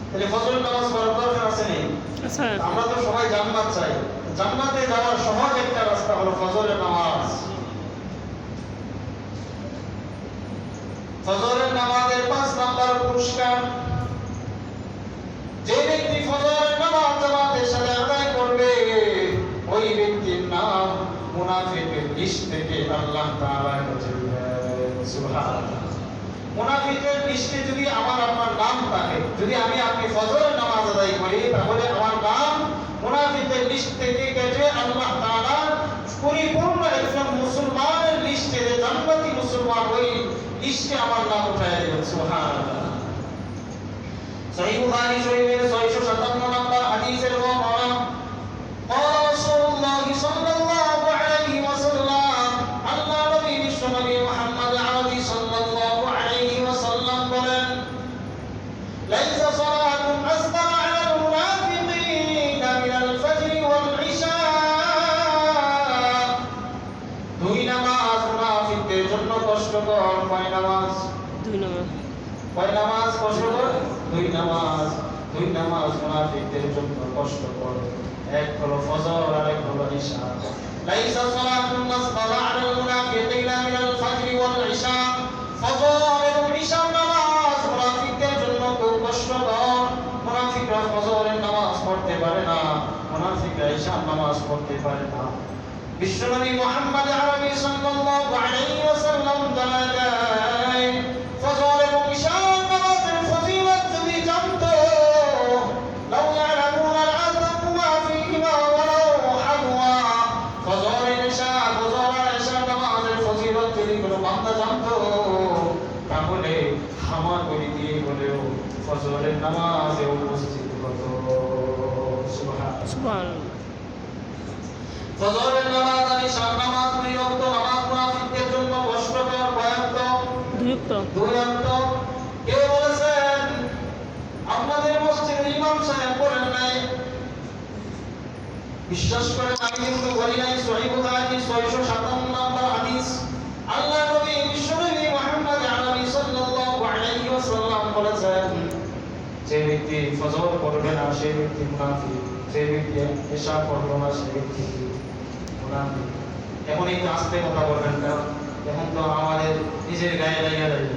তাহলে ফজরের নামাজ পড়ার দরকার আছে নেই? আচ্ছা, আমরা তো সবাই জান্নাত চাই। জান্নাতে যাওয়ার সহজ একটা রাস্তা হলো ফজরের নামাজ। ফজরের নামাজের 5 নাম্বার পুরস্কার, যে ব্যক্তি ফজরের নামাজ জামাতের সাথে আদায় করবে ওই ব্যক্তির নাম মুনাফিকের লিস্ট থেকে আল্লাহ তাআলা মুছে দিবেন। সুবহানাল্লাহ। মুনাফিকের লিস্টে যদি আমার আপনার নাম থাকে, যদি আমি আপনি ফজরের নামাজ আদায় করি, তাহলে আমার নাম মুনাফিকের লিস্ট থেকে কেটে আল্লাহ তাআলা পরিপূর্ণ একজন মুসলমানের লিস্টে, যে জান্নাতি মুসলমান, ওই লিস্টে আমার নাম উঠায় দিবেন। সুবহানাল্লাহ। সহিহ বুখারী শরীফের 657 নম্বর হাদিসের বর্ণনা, قال رسول الله صلى الله عليه وسلم, আল্লাহ নবী বিশ্বনবী মুহাম্মদ আরবি সাল্লাল্লাহু আলাইহি ওয়াসাল্লাম বলেন, লাইসা সালাতুন আসদার আলা আল-মুনাফিকিন মিনাল ফজর ওয়াল ইশা। দুই নামাজ মুনাফিকদের জন্য কষ্টকর। কয় নামাজ? দুই নামাজ। কয় নামাজ কষ্টকর? দুই নামাজ। দুই নামাজ মুনাফিকদের জন্য কষ্টকর। এক হলো ফজর আর এক হলো ইশা। লাইসা সালাতুন আসদার আলা আল-মুনাফিকিন মিনাল ফজর ওয়াল ইশা। ফজর এবং ইশা নামাজ মুনাফিকদের জন্য খুব কষ্টকর। মুনাফিকরা ফজরের নামাজ পড়তে পারে না, মুনাফিকরা ইশা নামাজ পড়তে পারে না। বিশ্বনবী মুহাম্মদ আরবি সাল্লাল্লাহু আলাইহি ওয়াসাল্লাম জানালেন, ফজর এবং ইশা নামাজের ফজিলত যদি জানতো, লাউ ইয়ালামুনা আল-আযম মা ফীহিমা ওয়ালাউ হাওয়া। ফজর ইশা নামাজের ফজিলত যদি কোনো বান্দা জানতো, তাহলে হামাগুড়ি দিয়ে হলেও ফজরের নামাজে উপস্থিত হতো। সুবহানাল্লাহ। সুবহানাল্লাহ। ফজরের নামাজ আর ইশার নামাজ দুই ওয়াক্ত নামাজ মুনাফিকদের জন্য কষ্টকর। কয় ওয়াক্ত? দুই ওয়াক্ত। দুই ওয়াক্ত। কে বলেছেন আপনাদের মসজিদের ইমাম সাহেব বলেন নাই? বিশ্বাস করেন, আমি কিন্তু বলি নাই। সহিহ বুখারী 657 নম্বর হাদিস, আল্লাহ নবী বিশ্বনবী মুহাম্মদ আরবি সাল্লাল্লাহু আলাইহি ওয়াসাল্লাম বলেছেন, যে ব্যক্তি ফজর পড়বে না সে ব্যক্তি মুনাফিক, যে ব্যক্তি ইশা পড়বে না সে ব্যক্তি মুনাফিক। এখন একটু আস্তে কথা বলবেন, কারণ এখন তো আমাদের নিজের গায়ে লেগে যাবে।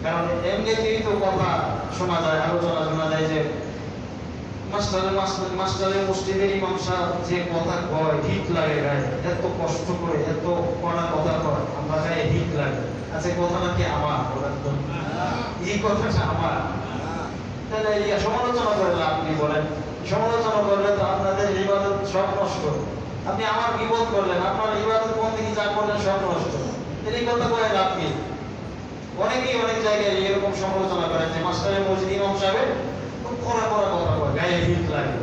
কারণ এমনিতেই তো কথা শোনা যায়, আলোচনা শোনা যায় যে মাস্টারের মসজিদের ইমাম সাহেব যে কথা কয় ঠিক লাগে গায়ে, এত কষ্ট করে এত কড়া কথা কয়, আমরা গায়ে ঠিক লাগে। আচ্ছা, কথাটা কি আমার? এই কথাটা আমার, তাহলে সমালোচনা করে লাভ কি বলেন? সমালোচনা করলে তো আপনাদের ইবাদত সব নষ্ট। আপনি আমার বিপদ করলেন, আপনার ইবাদত বন্দেগী যা করলেন সব নষ্ট। এই কথা বলে লাভ কি? অনেকেই অনেক জায়গায় এরকম সমালোচনা করেন যে মাস্টারের মসজিদ ইমাম সাহেব খুব কড়া কথা কয়, গায়ে হিট লাগে।